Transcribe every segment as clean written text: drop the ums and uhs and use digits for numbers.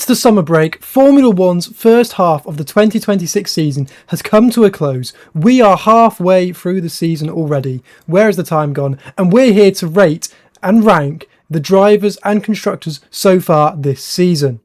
It's the summer break. Formula One's first half of the 2026 season has come to a close. We are halfway through the season already. Where has the time gone? And we're here to rate and rank the drivers and constructors so far this season.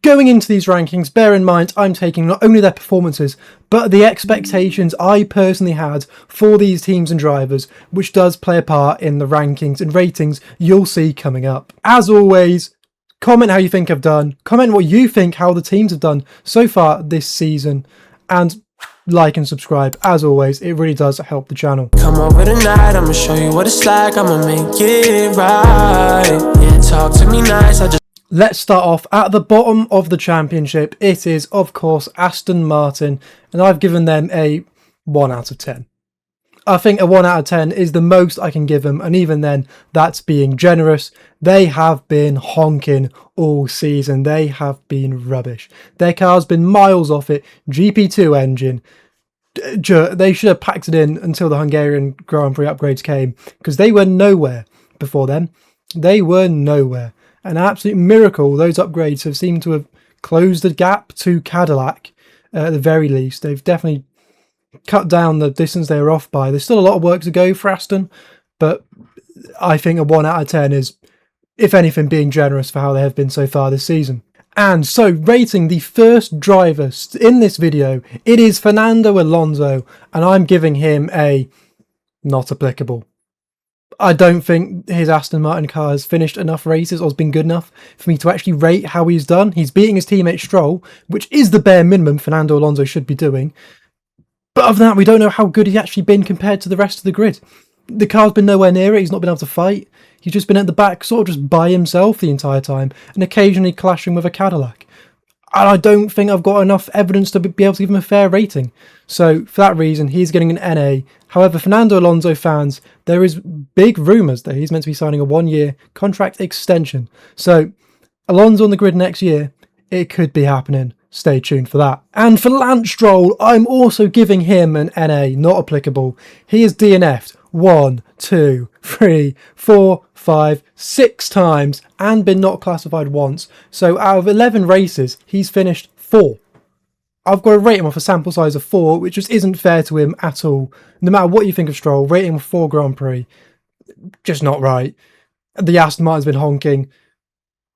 Going into these rankings, bear in mind I'm taking not only their performances, but the expectations I personally had for these teams and drivers, which does play a part in the rankings and ratings you'll see coming up. As always, comment how you think I've done, comment what you think how the teams have done so far this season, and like and subscribe. As always, it really does help the channel. Come over tonight, I'ma show you what it's like, I'ma make it right. Yeah, talk to me nice, Let's start off at the bottom of the championship. It is, of course, Aston Martin, and I've given them a 1 out of 10. I think a 1 out of 10 is the most I can give them, and even then, that's being generous. They have been honking all season. They have been rubbish. Their car's been miles off it. GP2 engine. They should have packed it in until the Hungarian Grand Prix upgrades came, because they were nowhere before then. They were nowhere. An absolute miracle. Those upgrades have seemed to have closed the gap to Cadillac at the very least. They've definitely cut down the distance they were off by. There's still a lot of work to go for Aston, but I think a 1 out of 10 is, if anything, being generous for how they have been so far this season. And so, rating the first driver in this video, it is Fernando Alonso, and I'm giving him a not applicable. I don't think his Aston Martin car has finished enough races or has been good enough for me to actually rate how he's done. He's beating his teammate Stroll, which is the bare minimum Fernando Alonso should be doing. But other than that, we don't know how good he's actually been compared to the rest of the grid. The car's been nowhere near it. He's not been able to fight. He's just been at the back, sort of just by himself the entire time, and occasionally clashing with a Cadillac. And I don't think I've got enough evidence to be able to give him a fair rating. So for that reason, he's getting an NA. However, Fernando Alonso fans, there is big rumours that he's meant to be signing a 1-year contract extension. So Alonso on the grid next year, it could be happening. Stay tuned for that. And for Lance Stroll, I'm also giving him an NA, not applicable. He is DNF'd 1, 2, 3, 4, 5, 6 times and been not classified once. So out of 11 races, he's finished 4. I've got to rate him off a sample size of 4, which just isn't fair to him at all. No matter what you think of Stroll, rating him 4 Grand Prix, just not right. The Aston Martin's been honking.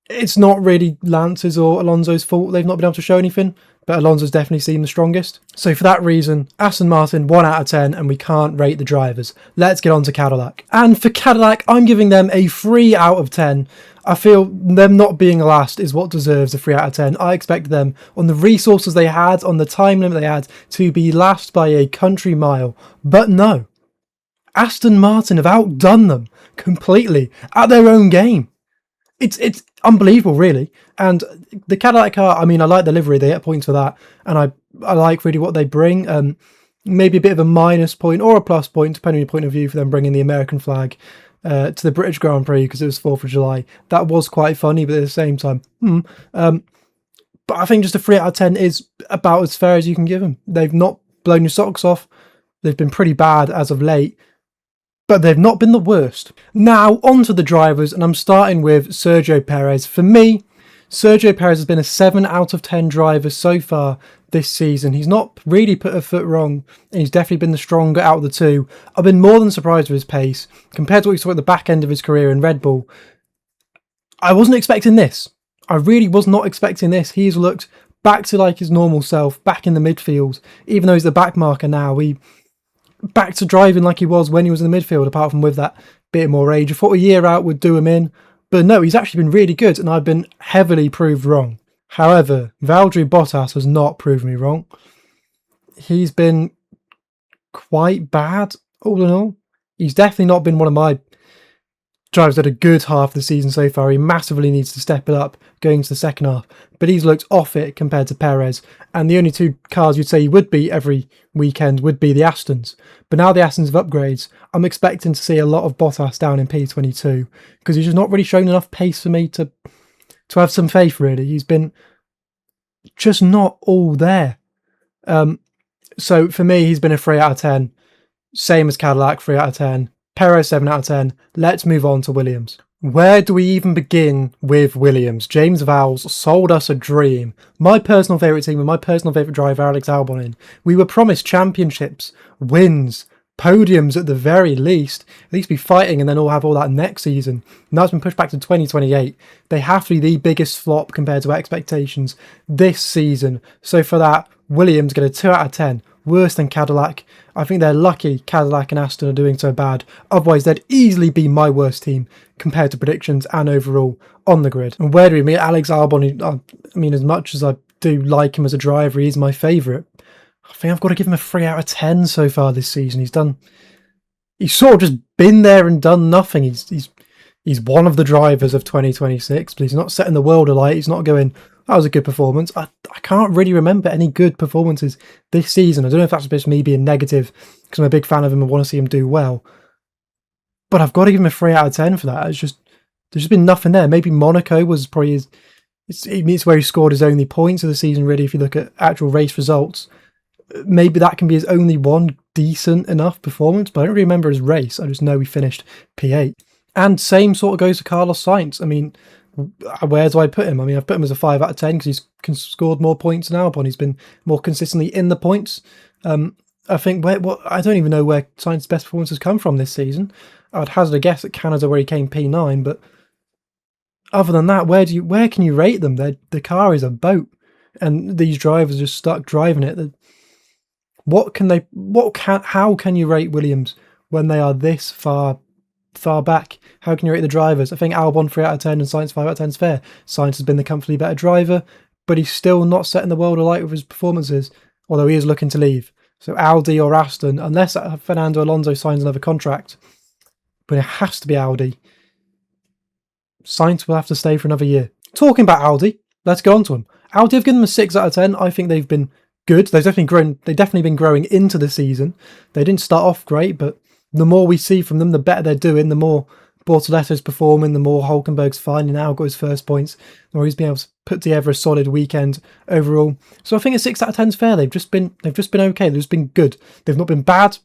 It's not really Lance's or Alonso's fault they've not been able to show anything, but Alonso's definitely seemed the strongest. So for that reason, Aston Martin 1 out of 10, and we can't rate the drivers. Let's get on to Cadillac. And for Cadillac, I'm giving them a 3 out of 10. I feel them not being last is what deserves a 3 out of 10. I expect them, on the resources they had, on the time limit they had, to be last by a country mile. But no. Aston Martin have outdone them completely at their own game. It's unbelievable, really. And the Cadillac car, I mean, I like the livery. They get points for that. And I like really what they bring. Maybe a bit of a minus point or a plus point, depending on your point of view, for them bringing the American flag to the British Grand Prix because it was 4th of July. That was quite funny, but at the same time, but I think just a 3 out of 10 is about as fair as you can give them. They've not blown your socks off. They've been pretty bad as of late, but they've not been the worst. Now, on to the drivers, and I'm starting with Sergio Perez. For me, Sergio Perez has been a 7 out of 10 driver so far this season. He's not really put a foot wrong, and he's definitely been the stronger out of the two. I've been more than surprised with his pace. Compared to what we saw at the back end of his career in Red Bull, I wasn't expecting this. I really was not expecting this. He's looked back to like his normal self, back in the midfield. Even though he's the back marker now, back to driving like he was when he was in the midfield, apart from with that bit more age. I thought a year out would do him in, but no, he's actually been really good, and I've been heavily proved wrong. However, Valtteri Bottas has not proved me wrong. He's been quite bad, all in all. He's definitely not been one of my drivers that had a good half of the season so far. He massively needs to step it up going into the second half, but he's looked off it compared to Perez, and the only two cars you'd say he would beat every weekend would be the Astons. But now the Astons have upgrades, I'm expecting to see a lot of Bottas down in P22 because he's just not really shown enough pace for me to have some faith, really. He's been just not all there. So for me, he's been a 3 out of 10. Same as Cadillac, 3 out of 10. Perez 7 out of 10. Let's move on to Williams. Where do we even begin with Williams? James Vowles sold us a dream. My personal favourite team and my personal favourite driver, Alex Albon, in. We were promised championships, wins, podiums at the very least. At least be fighting and then all have all that next season. Now it's been pushed back to 2028. They have to be the biggest flop compared to expectations this season. So for that, Williams get a 2 out of 10. Worse than Cadillac. I think they're lucky Cadillac and Aston are doing so bad. Otherwise, they'd easily be my worst team compared to predictions and overall on the grid. And where do we meet Alex Albon? I mean, as much as I do like him as a driver, he's my favourite. I think I've got to give him a 3 out of 10 so far this season. He's sort of just been there and done nothing. He's one of the drivers of 2026, but he's not setting the world alight. He's not going, that was a good performance. I can't really remember any good performances this season. I don't know if that's just me being negative because I'm a big fan of him and want to see him do well. But I've got to give him a 3 out of 10 for that. There's just been nothing there. Maybe Monaco was probably it's where he scored his only points of the season, really, if you look at actual race results. Maybe that can be his only one decent enough performance, but I don't really remember his race. I just know he finished P8. And same sort of goes to Carlos Sainz. I mean, where do I put him? I mean, I've put him as a 5 out of 10 because he's scored more points than Albon. He's been more consistently in the points. I think I don't even know where Sainz's best performances come from this season. I'd hazard a guess at Canada where he came P9, but other than that, where can you rate them? The car is a boat, and these drivers are just stuck driving it. How can you rate Williams when they are this far back? How can you rate the drivers? I think Albon 3 out of 10 and Sainz 5 out of 10 is fair. Sainz has been the comfortably better driver, but he's still not setting the world alight with his performances, although he is looking to leave. So Audi or Aston, unless Fernando Alonso signs another contract, but it has to be Audi. Sainz will have to stay for another year. Talking about Audi, let's go on to them. Audi have given them a 6 out of 10. I think they've been good. They've definitely been growing into the season. They didn't start off great, but the more we see from them, the better they're doing. The more Bortoletto's performing, the more Hulkenberg's finally now got his first points, the more he's been able to put together a solid weekend overall. So I think a 6 out of 10 is fair. They've just been okay. They've just been good. They've not been bad.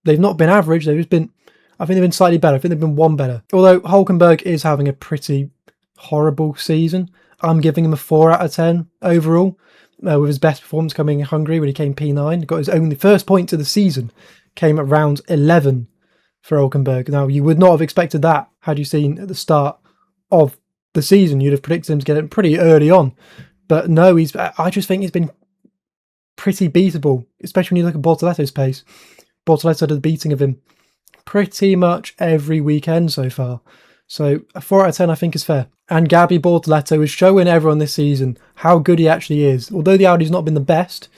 They've not been average. I think they've been slightly better. I think they've been one better. Although Hulkenberg is having a pretty horrible season. I'm giving him a 4 out of 10 overall, with his best performance coming in Hungary when he came P9. Got his only first point of the season. Came at round 11 for Hulkenberg. Now, you would not have expected that had you seen at the start of the season. You'd have predicted him to get it pretty early on. But no, I just think he's been pretty beatable, especially when you look at Bortoletto's pace. Bortoletto did the beating of him pretty much every weekend so far. So a 4 out of 10 I think is fair. And Gabby Bortoletto is showing everyone this season how good he actually is. Although the Audi's not been the best,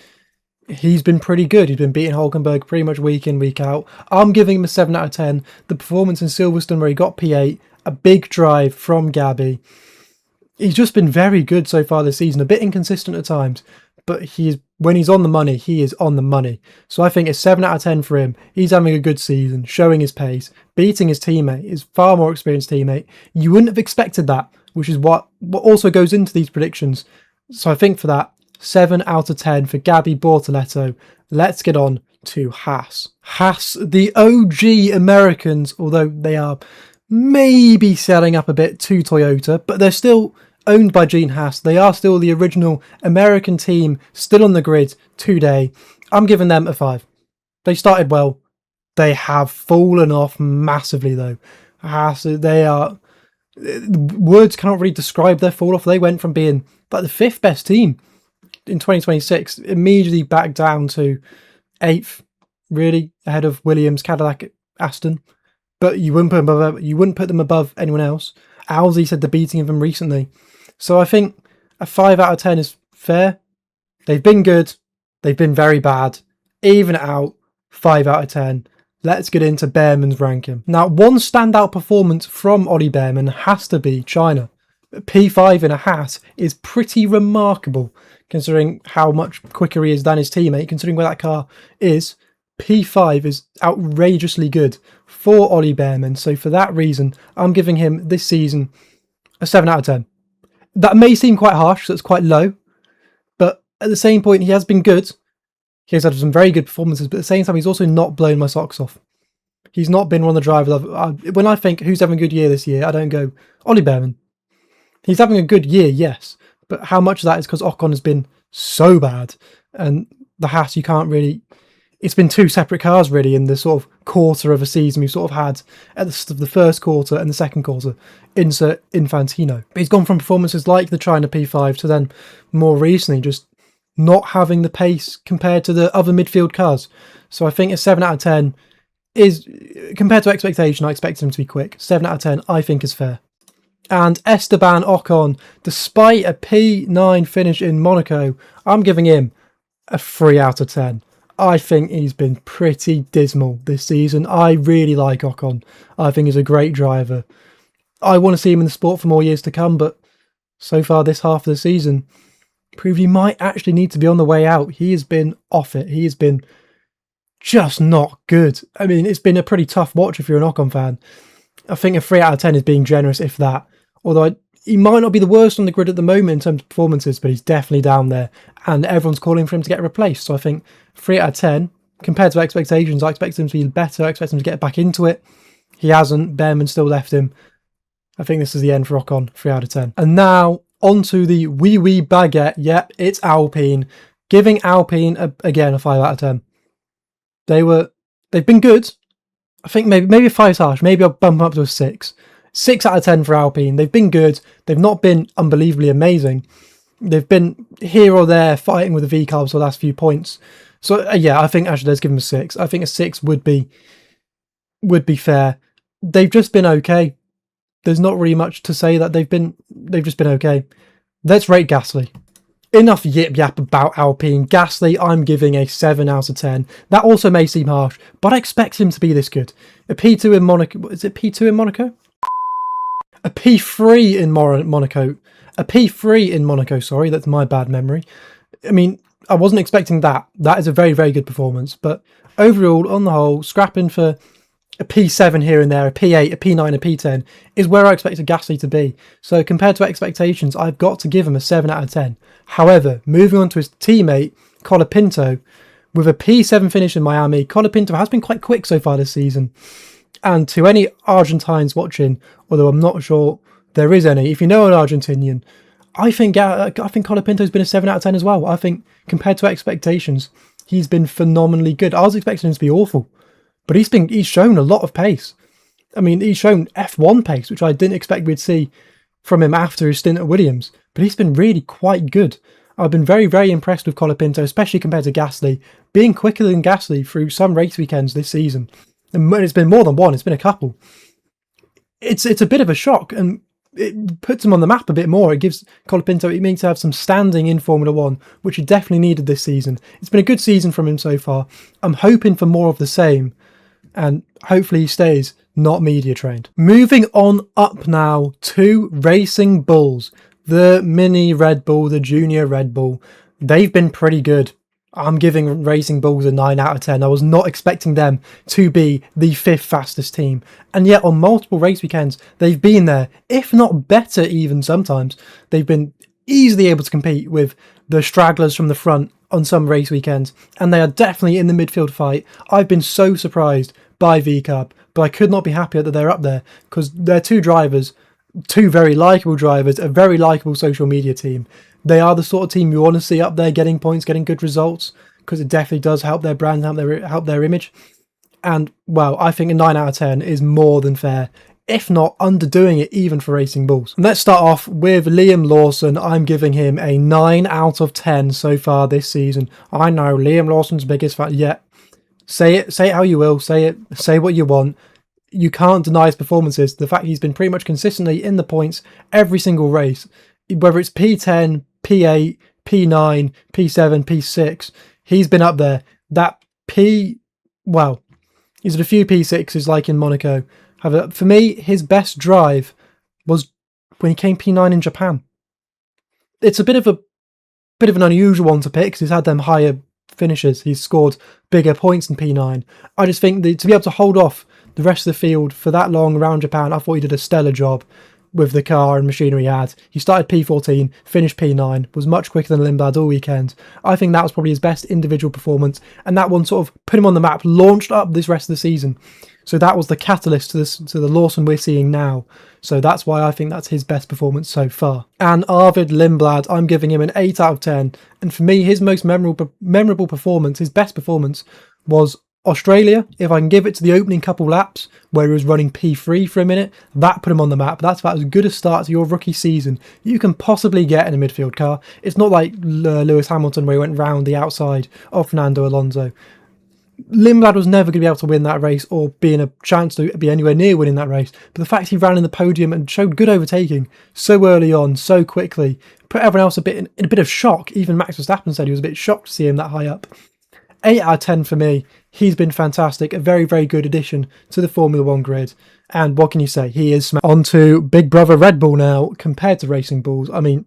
he's been pretty good. He's been beating Hulkenberg pretty much week in, week out. I'm giving him a 7 out of 10. The performance in Silverstone where he got P8, a big drive from Gabby. He's just been very good so far this season. A bit inconsistent at times, but when he's on the money, he is on the money. So I think a 7 out of 10 for him. He's having a good season, showing his pace, beating his teammate, his far more experienced teammate. You wouldn't have expected that, which is what also goes into these predictions. So I think for that, 7 out of 10 for Gabby Bortoletto. Let's get on to Haas. Haas, the OG Americans, although they are maybe selling up a bit to Toyota, but they're still owned by Gene Haas. They are still the original American team, still on the grid today. I'm giving them a 5. They started well. They have fallen off massively though. Haas, words cannot really describe their fall off. They went from being like the 5th best team in 2026, immediately back down to 8th, really, ahead of Williams, Cadillac, Aston. But you wouldn't put them above anyone else. Audi said the beating of them recently. So I think a 5 out of 10 is fair. They've been good. They've been very bad. Even it out, 5 out of 10. Let's get into Behrman's ranking. Now, one standout performance from Ollie Behrman has to be China. P5 in a Haas is pretty remarkable, considering how much quicker he is than his teammate, considering where that car is. P5 is outrageously good for Ollie Behrman. So for that reason, I'm giving him this season a 7 out of 10. That may seem quite harsh, so it's quite low. But at the same point, he has been good. He has had some very good performances, but at the same time, he's also not blown my socks off. He's not been one of the drivers. When I think who's having a good year this year, I don't go Ollie Behrman. He's having a good year, yes, but how much of that is because Ocon has been so bad, and the Haas, you can't really. It's been two separate cars really in the sort of quarter of a season we've sort of had at the first quarter and the second quarter. Insert Infantino. But he's gone from performances like the China P5 to then more recently just not having the pace compared to the other midfield cars. So I think a 7 out of 10 is, compared to expectation, I expected him to be quick. 7 out of 10 I think is fair. And Esteban Ocon, despite a P9 finish in Monaco, I'm giving him a 3 out of 10. I think he's been pretty dismal this season. I really like Ocon. I think he's a great driver. I want to see him in the sport for more years to come, but so far this half of the season proved he might actually need to be on the way out. He has been off it. He has been just not good. I mean, it's been a pretty tough watch if you're an Ocon fan. I think a 3 out of 10 is being generous, if that. Although he might not be the worst on the grid at the moment in terms of performances, but he's definitely down there, and everyone's calling for him to get replaced. So I think 3 out of 10, compared to expectations, I expect him to be better. I expect him to get back into it. He hasn't. Behrman still left him. I think this is the end for Ocon, 3 out of 10. And now, onto the wee baguette. Yep, it's Alpine. Giving Alpine, again, a 5 out of 10. They've been good. I think maybe a 5's harsh. Maybe I'll bump them up to a 6. 6 out of 10 for Alpine. They've been good. They've not been unbelievably amazing. They've been here or there fighting with the V-carbs for the last few points. So yeah, I think actually let's give them a 6. I think a 6 would be fair. They've just been okay. There's not really much to say that they've just been okay. Let's rate Gasly. Enough yip yap about Alpine. Gasly, I'm giving a 7 out of 10. That also may seem harsh, but I expect him to be this good. A P2 in Monaco. Is it P2 in Monaco? A P3 in Monaco. A P3 in Monaco, sorry, that's my bad memory. I mean, I wasn't expecting that. That is a very, very good performance. But overall, on the whole, scrapping for a P7 here and there, a P8, a P9, a P10 is where I expected Gasly to be. So compared to expectations, I've got to give him a 7 out of 10. However, moving on to his teammate, Colapinto, with a P7 finish in Miami, Colapinto has been quite quick so far this season. And to any Argentines watching, although I'm not sure there is any, if you know an Argentinian, I think Colapinto's been a 7 out of 10 as well. I think compared to expectations, he's been phenomenally good. I was expecting him to be awful, but he's shown a lot of pace. I mean, he's shown F1 pace, which I didn't expect we'd see from him after his stint at Williams, but he's been really quite good. I've been very, very impressed with Colapinto, especially compared to Gasly, being quicker than Gasly through some race weekends this season. And it's been more than one, it's been a couple. It's a bit of a shock, and it puts him on the map a bit more. It gives Colapinto, it means to have some standing in Formula 1, which he definitely needed this season. It's been a good season from him so far. I'm hoping for more of the same, and hopefully he stays not media trained. Moving on up now to Racing Bulls. The mini Red Bull, the junior Red Bull. They've been pretty good. I'm giving Racing Bulls a 9 out of 10. I was not expecting them to be the 5th fastest team. And yet on multiple race weekends, they've been there, if not better even sometimes. They've been easily able to compete with the stragglers from the front on some race weekends. And they are definitely in the midfield fight. I've been so surprised by VCARB, but I could not be happier that they're up there because they're two drivers, two very likeable drivers, a very likeable social media team. They are the sort of team you want to see up there getting points, getting good results, because it definitely does help their brand, help their image. And, well, I think a 9 out of 10 is more than fair, if not underdoing it even for Racing Bulls. And let's start off with Liam Lawson. I'm giving him a 9 out of 10 so far this season. I know, Liam Lawson's biggest fan. Yeah, say it how you will, say what you want. You can't deny his performances. The fact he's been pretty much consistently in the points every single race, whether it's P10, P8, P9, P7, P6, he's been up there. That he's had a few P6s like in Monaco. However, for me, his best drive was when he came P9 in Japan. It's a bit of an unusual one to pick because he's had them higher finishes. He's scored bigger points in P9. I just think to be able to hold off the rest of the field for that long around Japan, I thought he did a stellar job. with the car and machinery he had. He started P14, finished P9, was much quicker than Lindblad all weekend. I think that was probably his best individual performance, and that one sort of put him on the map, launched up this rest of the season. So that was the catalyst to the Lawson we're seeing now. So that's why I think that's his best performance so far. And Arvid Lindblad, I'm giving him an 8 out of 10. And for me, his most memorable performance, his best performance, was Australia. If I can give it to the opening couple laps where he was running P3 for a minute, that put him on the map. That's about as good a start to your rookie season you can possibly get in a midfield car. It's not like Lewis Hamilton where he went round the outside of Fernando Alonso. Lindblad was never going to be able to win that race or be in a chance to be anywhere near winning that race. But the fact he ran in the podium and showed good overtaking so early on, so quickly, put everyone else in a bit of shock. Even Max Verstappen said he was a bit shocked to see him that high up. 8 out of 10 for me. He's been fantastic. A very, very good addition to the Formula 1 grid. And what can you say? He is on to Big Brother Red Bull now compared to Racing Bulls. I mean,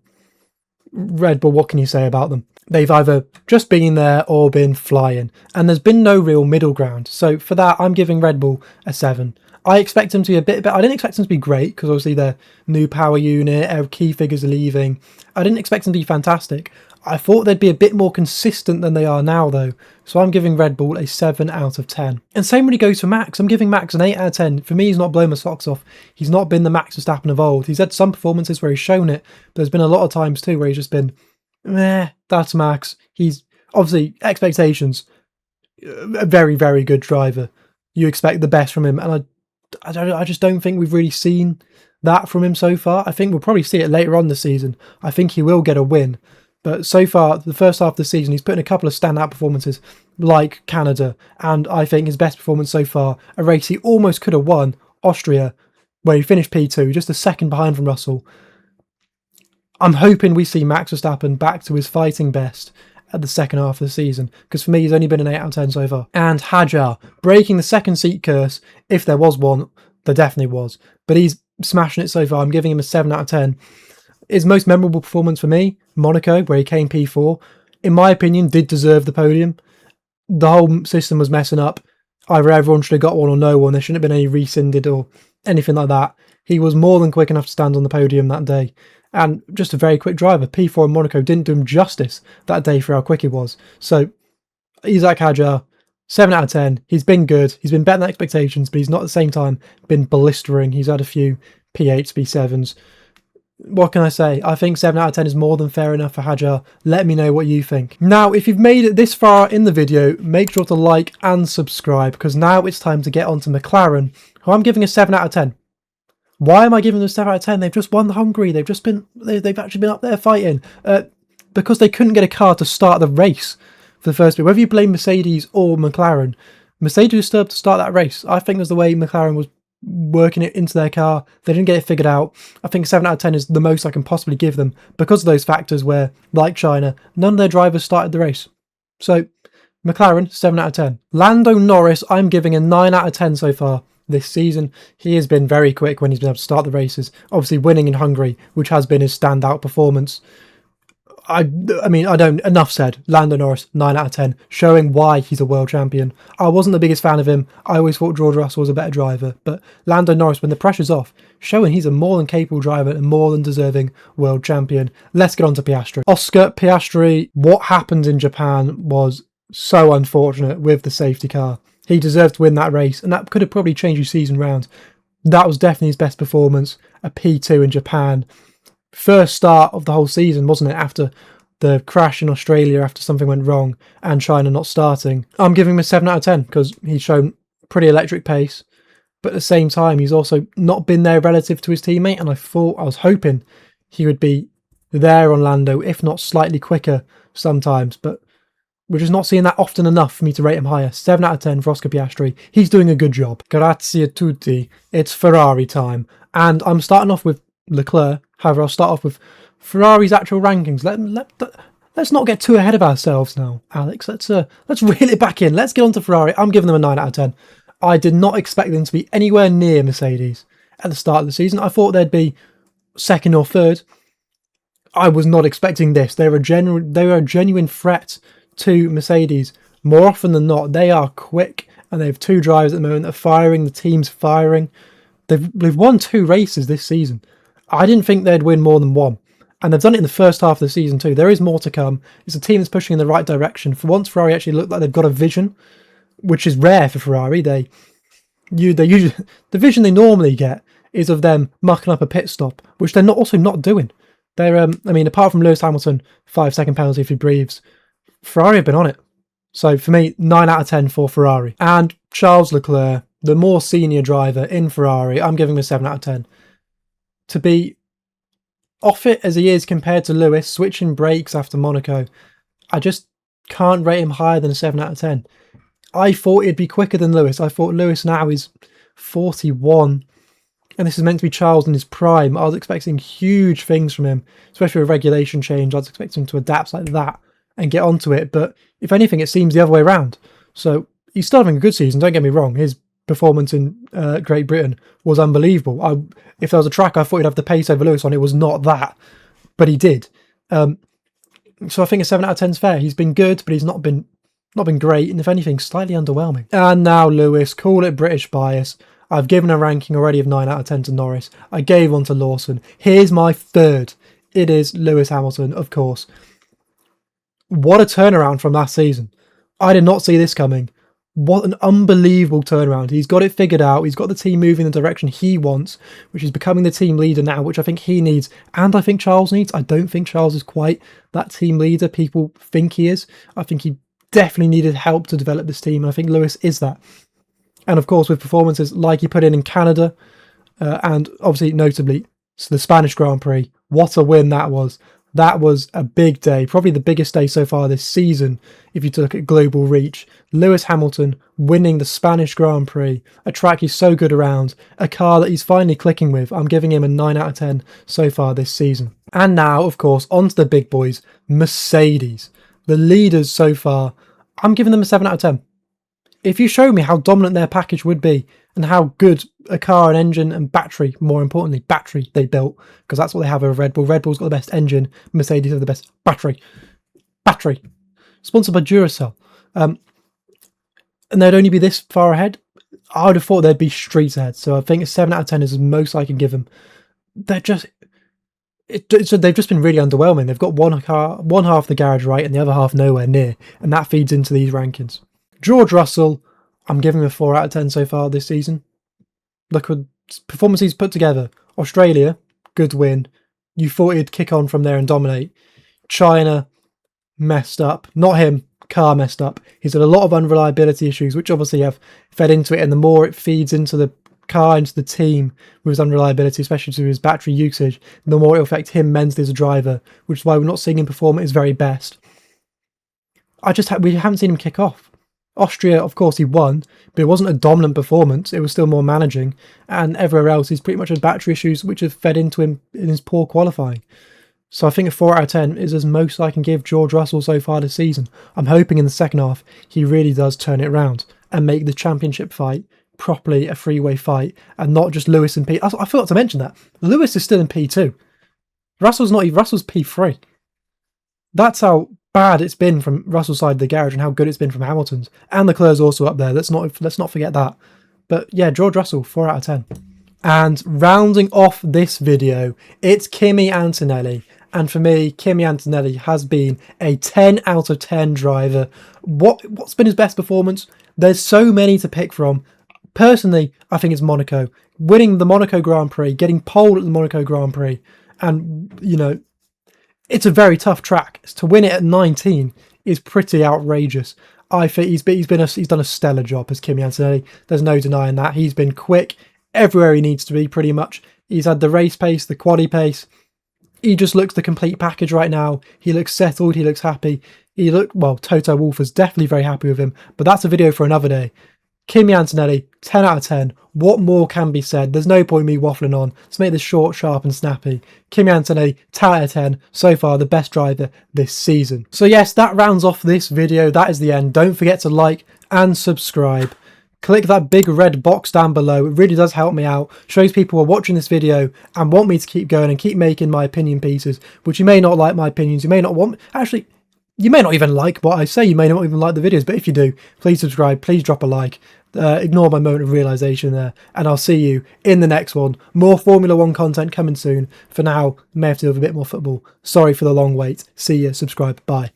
Red Bull, what can you say about them? They've either just been there or been flying, and there's been no real middle ground. So for that, I'm giving Red Bull a 7. I expect them to be a bit better. I didn't expect them to be great because obviously their new power unit, key figures are leaving. I didn't expect them to be fantastic. I thought they'd be a bit more consistent than they are now, though. So I'm giving Red Bull a 7 out of 10. And same really goes for Max. I'm giving Max an 8 out of 10. For me, he's not blown my socks off. He's not been the Max Verstappen of old. He's had some performances where he's shown it, but there's been a lot of times too where he's just been, that's Max. He's obviously expectations. A very, very good driver. You expect the best from him, and I just don't think we've really seen that from him so far. I think we'll probably see it later on this season. I think he will get a win. But so far, the first half of the season, he's put in a couple of standout performances, like Canada, and I think his best performance so far, a race he almost could have won, Austria, where he finished P2, just a second behind from Russell. I'm hoping we see Max Verstappen back to his fighting best at the second half of the season, because for me, he's only been an 8 out of 10 so far. And Hadjar, breaking the second seat curse, if there was one, there definitely was, but he's smashing it so far. I'm giving him a 7 out of 10. His most memorable performance for me, Monaco, where he came P4, in my opinion, did deserve the podium. The whole system was messing up. Either everyone should have got one or no one. There shouldn't have been any rescinded or anything like that. He was more than quick enough to stand on the podium that day. And just a very quick driver. P4 in Monaco didn't do him justice that day for how quick he was. So, Isack Hadjar, 7 out of 10. He's been good. He's been better than expectations, but he's not at the same time been blistering. He's had a few P8s, P7s. What can I say? I think 7 out of 10 is more than fair enough for Hadjar. Let me know what you think. Now, if you've made it this far in the video, make sure to like and subscribe, because now it's time to get on to McLaren, who I'm giving a 7 out of 10. Why am I giving them a 7 out of 10? They've just won the Hungary. They've actually been up there fighting. Because they couldn't get a car to start the race for the first bit. Whether you blame Mercedes or McLaren, Mercedes was still up to start that race. I think that's the way McLaren was working it into their car. They didn't get it figured out. I think 7 out of 10 is the most I can possibly give them because of those factors where, like China, none of their drivers started the race. So, McLaren, 7 out of 10. Lando Norris, I'm giving a 9 out of 10 so far this season. He has been very quick when he's been able to start the races. Obviously winning in Hungary, which has been his standout performance. Enough said. Lando Norris, 9 out of 10, showing why he's a world champion. I wasn't the biggest fan of him. I always thought George Russell was a better driver, but Lando Norris, when the pressure's off, showing he's a more than capable driver and more than deserving world champion. Let's get on to Piastri. Oscar Piastri, what happened in Japan was so unfortunate with the safety car. He deserved to win that race, and that could have probably changed his season round. That was definitely his best performance, a P2 in Japan. First start of the whole season, wasn't it, after the crash in Australia, after something went wrong and China not starting. I'm giving him a 7 out of 10 because he's shown pretty electric pace, but at the same time he's also not been there relative to his teammate, and I was hoping he would be there on Lando, if not slightly quicker sometimes, but we're just not seeing that often enough for me to rate him higher. 7 out of 10 for Oscar Piastri. He's doing a good job. Grazie a tutti. It's Ferrari time, and I'm starting off with Leclerc. However, I'll start off with Ferrari's actual rankings. Let's not get too ahead of ourselves now, Alex. Let's reel it back in. Let's get on to Ferrari. I'm giving them a 9 out of 10. I did not expect them to be anywhere near Mercedes at the start of the season. I thought they'd be second or third. I was not expecting this. They were a genuine threat to Mercedes. More often than not, they are quick, and they have two drivers at the moment that are firing. The team's firing. They've won 2 races this season. I didn't think they'd win more than one. And they've done it in the first half of the season too. There is more to come. It's a team that's pushing in the right direction. For once, Ferrari actually look like they've got a vision, which is rare for Ferrari. They usually, the vision they normally get is of them mucking up a pit stop, which they're also not doing. They're, apart from Lewis Hamilton, 5-second penalty if he breathes, Ferrari have been on it. So for me, 9 out of 10 for Ferrari. And Charles Leclerc, the more senior driver in Ferrari, I'm giving him a 7 out of 10. To be off it as he is compared to Lewis, switching brakes after Monaco, I just can't rate him higher than a 7 out of 10. I thought it'd be quicker than Lewis. I thought Lewis now is 41, and this is meant to be Charles in his prime. I was expecting huge things from him, especially with a regulation change. I was expecting him to adapt like that and get onto it, but if anything, it seems the other way around. So he's still having a good season, don't get me wrong. His performance in Great Britain was unbelievable. If there was a track I thought he'd have the pace over Lewis on, it was not that, but he did. So I think a 7 out of 10 is fair. He's been good, but he's not been great, and if anything, slightly underwhelming. And now Lewis, call it British bias. I've given a ranking already of 9 out of 10 to Norris. I gave one to Lawson. Here's my third. It is Lewis Hamilton, of course. What a turnaround from last season. I did not see this coming. What an unbelievable turnaround. He's got it figured out. He's got the team moving in the direction he wants, which is becoming the team leader now, which I think he needs, and I think Charles needs. I don't think Charles is quite that team leader people think he is. I think he definitely needed help to develop this team, and I think Lewis is that. And of course, with performances like he put in Canada, and obviously notably the Spanish Grand Prix, what a win that was. That was a big day, probably the biggest day so far this season, if you look at global reach. Lewis Hamilton winning the Spanish Grand Prix, a track he's so good around, a car that he's finally clicking with. I'm giving him a 9 out of 10 so far this season. And now, of course, on to the big boys, Mercedes. The leaders so far, I'm giving them a 7 out of 10. If you show me how dominant their package would be and how good a car and engine and battery, more importantly, battery they built, because that's what they have over Red Bull. Red Bull's got the best engine, Mercedes have the best battery. Battery. Sponsored by Duracell. And they'd only be this far ahead. I would have thought they'd be streets ahead. So I think a 7 out of 10 is the most I can give them. They've just been really underwhelming. They've got one half the garage right and the other half nowhere near, and that feeds into these rankings. George Russell, I'm giving him a 4 out of 10 so far this season. Look at performance he's put together. Australia, good win. You thought he'd kick on from there and dominate. China, messed up. Not him, car messed up. He's had a lot of unreliability issues, which obviously have fed into it, and the more it feeds into the car, into the team with his unreliability, especially to his battery usage, the more it'll affect him mentally as a driver, which is why we're not seeing him perform at his very best. We haven't seen him kick off. Austria, of course, he won, but it wasn't a dominant performance. It was still more managing, and everywhere else he's pretty much had battery issues which have fed into him in his poor qualifying. So I think a 4 out of 10 is as most I can give George Russell so far this season. I'm hoping in the second half he really does turn it around and make the championship fight properly a three-way fight and not just Lewis and P. I forgot to mention that. Lewis is still in P2. Russell's P3. That's how bad it's been from Russell's side of the garage and how good it's been from Hamilton's. And Leclerc's also up there. Let's not forget that. But yeah, George Russell, 4 out of 10. And rounding off this video, it's Kimi Antonelli. And for me, Kimi Antonelli has been a 10 out of 10 driver. What's been his best performance? There's so many to pick from. Personally, I think it's Monaco. Winning the Monaco Grand Prix, getting pole at the Monaco Grand Prix. And, it's a very tough track. To win it at 19 is pretty outrageous. I think he's done a stellar job as Kimi Antonelli. There's no denying that. He's been quick everywhere he needs to be, pretty much. He's had the race pace, the quali pace. He just looks the complete package right now. He looks settled. He looks happy. Toto Wolff is definitely very happy with him, but that's a video for another day. Kimi Antonelli, 10 out of 10. What more can be said? There's no point in me waffling on. Let's make this short, sharp and snappy. Kimi Antonelli, 10 out of 10. So far, the best driver this season. So yes, that rounds off this video. That is the end. Don't forget to like and subscribe. Click that big red box down below. It really does help me out. Shows people are watching this video and want me to keep going and keep making my opinion pieces, which you may not like my opinions. You may not want... Actually, You may not even like what I say, you may not even like the videos, but if you do, please subscribe, please drop a like. Ignore my moment of realisation there, and I'll see you in the next one. More Formula 1 content coming soon. For now, may have to do with a bit more football. Sorry for the long wait. See you, subscribe, bye.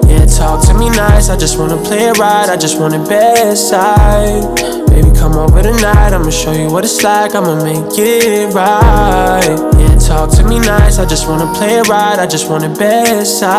Yeah, talk to me nice, I just wanna play it right, I just want it best side. Baby, come over tonight, I'ma show you what it's like, I'ma make it right. Yeah, talk to me nice, I just wanna play it right, I just want it best side.